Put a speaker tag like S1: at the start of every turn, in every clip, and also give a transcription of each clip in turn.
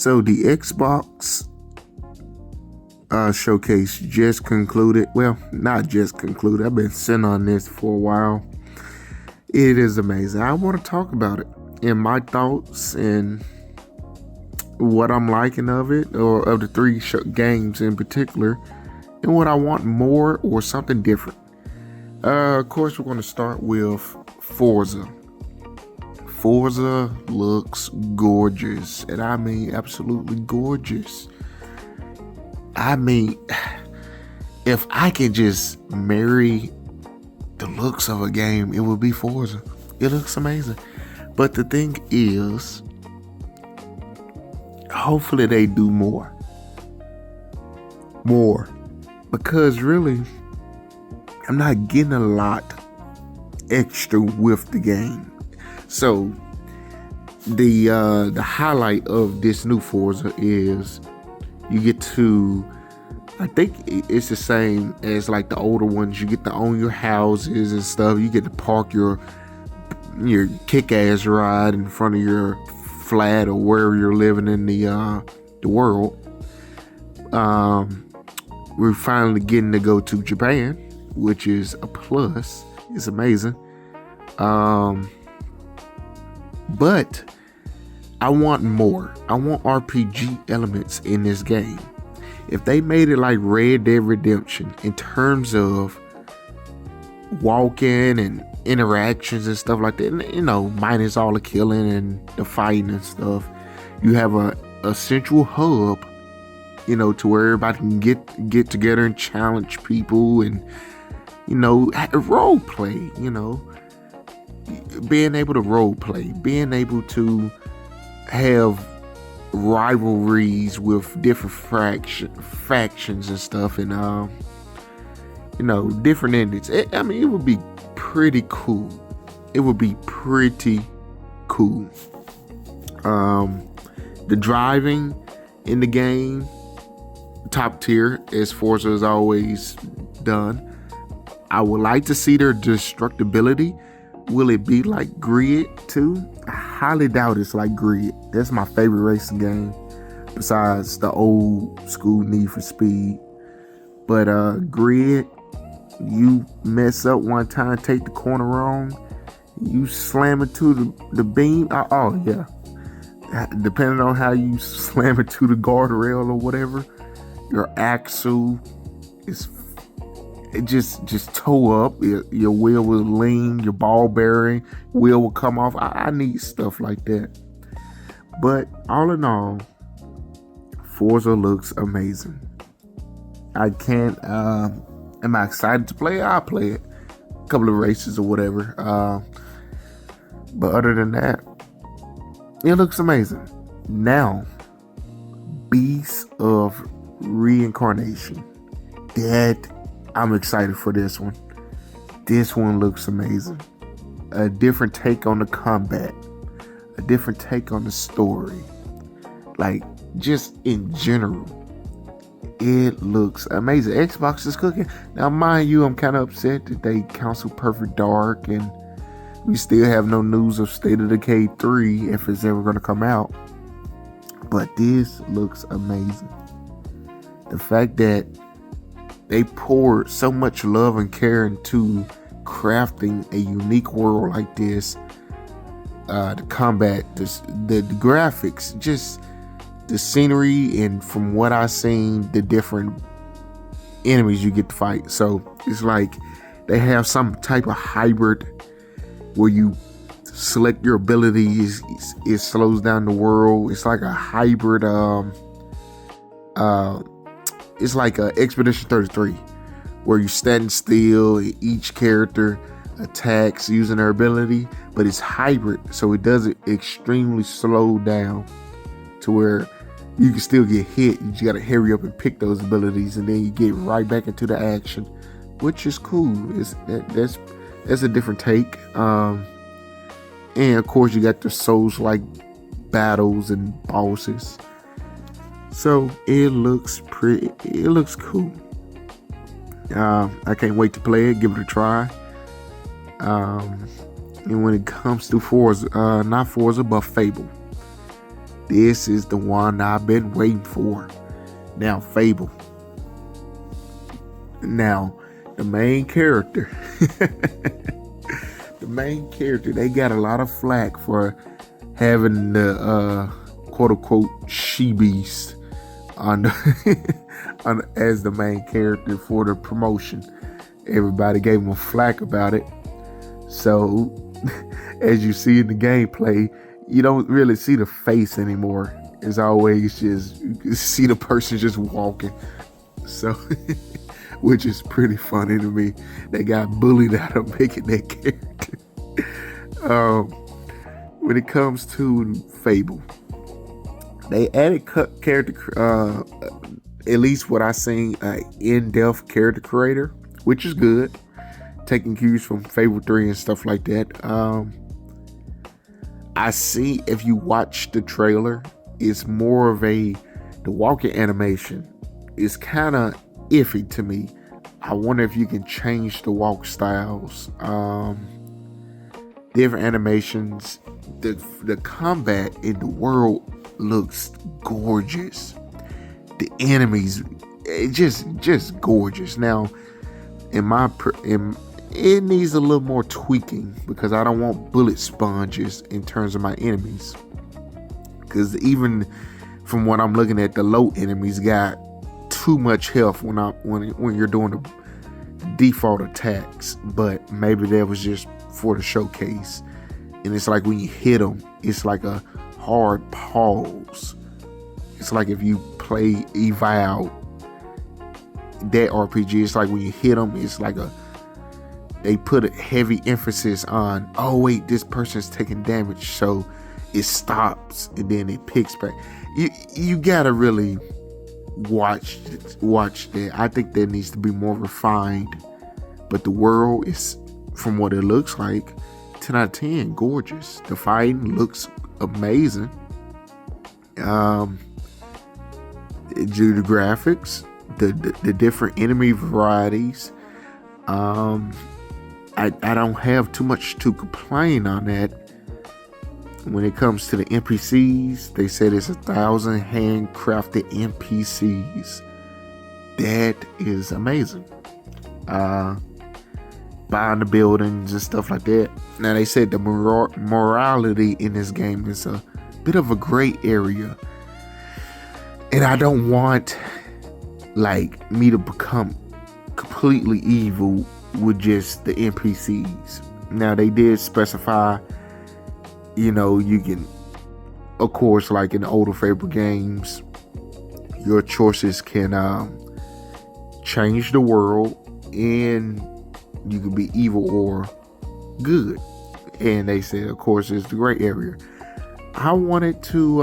S1: So the Xbox showcase just concluded. Well, not just concluded. I've been sitting on this for a while. It is amazing. I want to talk about it and my thoughts and what I'm liking of it, or of the three games in particular, and what I want more or something different. Of course, we're going to start with Forza. Forza looks gorgeous, and I mean absolutely gorgeous. I mean, if I could just marry the looks of a game, it would be Forza. It looks amazing. But the thing is, hopefully they do more. Because really, I'm not getting a lot extra with the game. So the highlight of this new Forza is you get to, I think it's the same as like the older ones. You get to own your houses and stuff. You get to park your kick-ass ride in front of your flat or wherever you're living in the world. We're finally getting to go to Japan, which is a plus. It's amazing. But I want more. I want RPG elements in this game. If they made it like Red Dead Redemption in terms of walking and interactions and stuff like that, minus all the killing and the fighting and stuff, you have a central hub, to where everybody can get together and challenge people and, role play, being able to role play, being able to have rivalries with different factions and stuff, and different endings. It would be pretty cool. The driving in the game, top tier, as Forza has always done. I would like to see their destructibility. Will it be like Grid 2? I highly doubt it's like Grid. That's my favorite racing game besides the old school Need for Speed. But Grid, you mess up one time, take the corner wrong, you slam it to the beam. Oh yeah. Depending on how you slam it to the guardrail or whatever, your axle is just toe up. Your wheel will lean, your ball bearing wheel will come off. I need stuff like that. But all in all, Forza looks amazing. I can't. Am I excited to play it? I'll play it. A couple of races or whatever. But other than that, it looks amazing. Now, Beasts of Reincarnation. That I'm excited for this one. This one looks amazing. A different take on the combat. A different take on the story. Like, just in general, it looks amazing. Xbox is cooking. Now, mind you, I'm kind of upset that they canceled Perfect Dark, and we still have no news of State of Decay 3 if it's ever going to come out. But this looks amazing. The fact that they poured so much love and care into crafting a unique world like this, the combat, the graphics, just the scenery, and from what I've seen, the different enemies you get to fight. So it's like they have some type of hybrid where you select your abilities, it slows down the world. It's like a hybrid. It's like a Expedition 33, where you stand still and each character attacks using their ability, but it's hybrid, so it does it extremely slow down to where you can still get hit. You just gotta hurry up and pick those abilities, and then you get right back into the action, which is cool. That's a different take. And of course, you got the Souls-like battles and bosses. So it looks pretty. It looks cool. I can't wait to play it. Give it a try. And when it comes to Forza, not Forza, but Fable, This is the one I've been waiting for. Now, Fable. Now, the main character. The main character, they got a lot of flack for having the quote unquote she-beast on as the main character for the promotion. Everybody gave him a flack about it. So, as you see in the gameplay, you don't really see the face anymore. It's always just, you see the person just walking. So, which is pretty funny to me. They got bullied out of making that character. When it comes to Fable, they added character, at least what I seen, in-depth character creator, which is good. Taking cues from Fable 3 and stuff like that. I see, if you watch the trailer, it's more of the walking animation is kind of iffy to me. I wonder if you can change the walk styles, different animations. The combat in the world looks gorgeous. The enemies, it just gorgeous. Now, it needs a little more tweaking because I don't want bullet sponges in terms of my enemies. Because even from what I'm looking at, the low enemies got too much health when you're doing the default attacks. But maybe that was just for the showcase. And it's like when you hit them, it's like a hard pause. It's like if you play Eval, that RPG, it's like when you hit them, it's like they put a heavy emphasis on, oh wait, this person's taking damage, so it stops and then it picks back. You gotta really watch that. I think that needs to be more refined. But the world is, from what it looks like, 10 out of 10, gorgeous. The fighting looks amazing. The graphics, the different enemy varieties. I don't have too much to complain on that. When it comes to the NPCs, they said it's 1,000 handcrafted NPCs. That is amazing. Buying the buildings and stuff like that. Now, they said the morality in this game is a bit of a gray area. And I don't want, me to become completely evil with just the NPCs. Now, they did specify, you can, of course, like in the older Fable games, your choices can change the world, and you can be evil or good. And they said, of course, it's the gray area. I wanted to,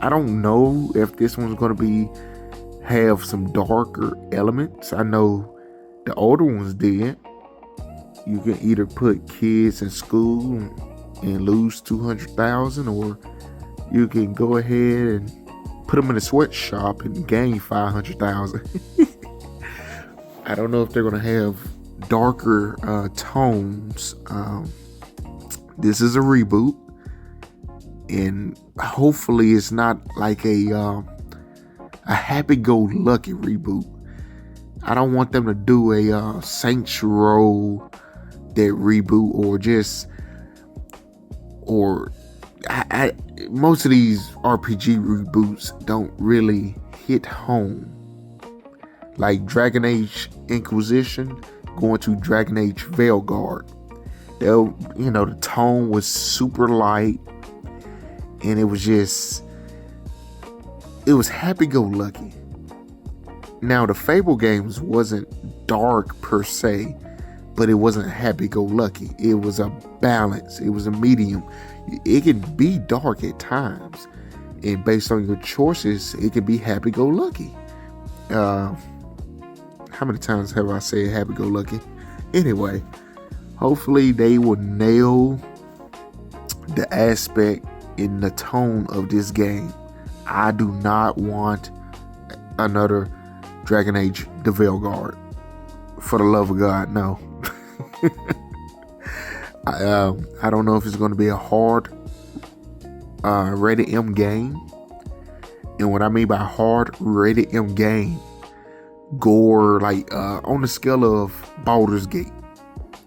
S1: I don't know if this one's going to have some darker elements. I know the older ones did. You can either put kids in school and lose 200,000, or you can go ahead and put them in a sweatshop and gain 500,000. I don't know if they're going to have darker tones. This is a reboot, and hopefully it's not like a happy-go-lucky reboot. I don't want them to do a Saints Row that reboot, or most of these RPG reboots don't really hit home. Like Dragon Age Inquisition going to Dragon Age Veilguard. The tone was super light, and it was happy-go-lucky. Now, the Fable games wasn't dark per se, but it wasn't happy-go-lucky. It was a balance. It was a medium. It can be dark at times, and based on your choices, it can be happy-go-lucky. How many times have I said happy-go-lucky? Anyway, hopefully they will nail the aspect in the tone of this game. I do not want another Dragon Age The Veilguard. For the love of God, no. I don't know if it's going to be a hard rated M game. And what I mean by hard rated M game, gore, like on the scale of Baldur's Gate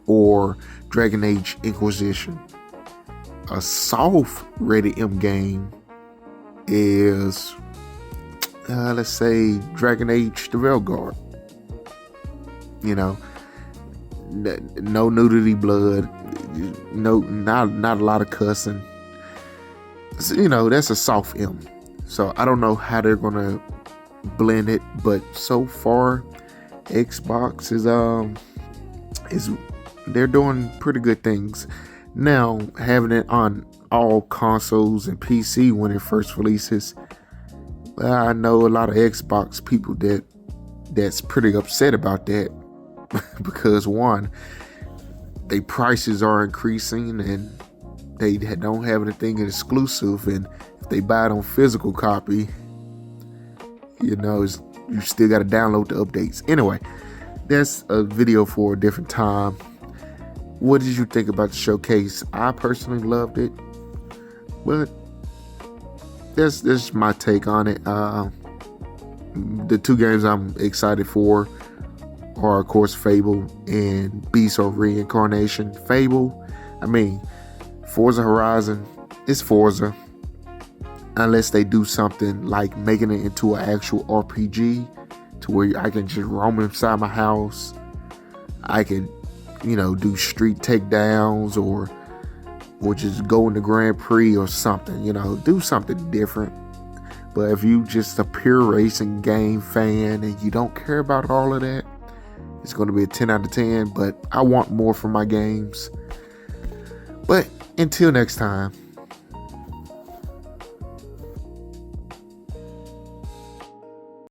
S1: or Dragon Age Inquisition. A soft rated M game is, let's say, Dragon Age The Veilguard. You know, no nudity, blood, not a lot of cussing. So, you know, that's a soft M. So I don't know how they're gonna blend it, but so far, Xbox is they're doing pretty good things. Now, having it on all consoles and PC when it first releases, I know a lot of Xbox people that's pretty upset about that because one, their prices are increasing and they don't have anything exclusive, and if they buy it on physical copy, you know, you still got to download the updates. Anyway, that's a video for a different time. What did you think about the showcase? I personally loved it, but that's my take on it. The two games I'm excited for are, of course, Fable and Beast of Reincarnation. Fable, I mean, Forza Horizon is Forza, unless they do something like making it into an actual RPG to where I can just roam inside my house. I can, you know, do street takedowns or just go in the Grand Prix or something, you know, do something different. But if you just a pure racing game fan and you don't care about all of that, it's going to be a 10 out of 10, but I want more from my games. But until next time.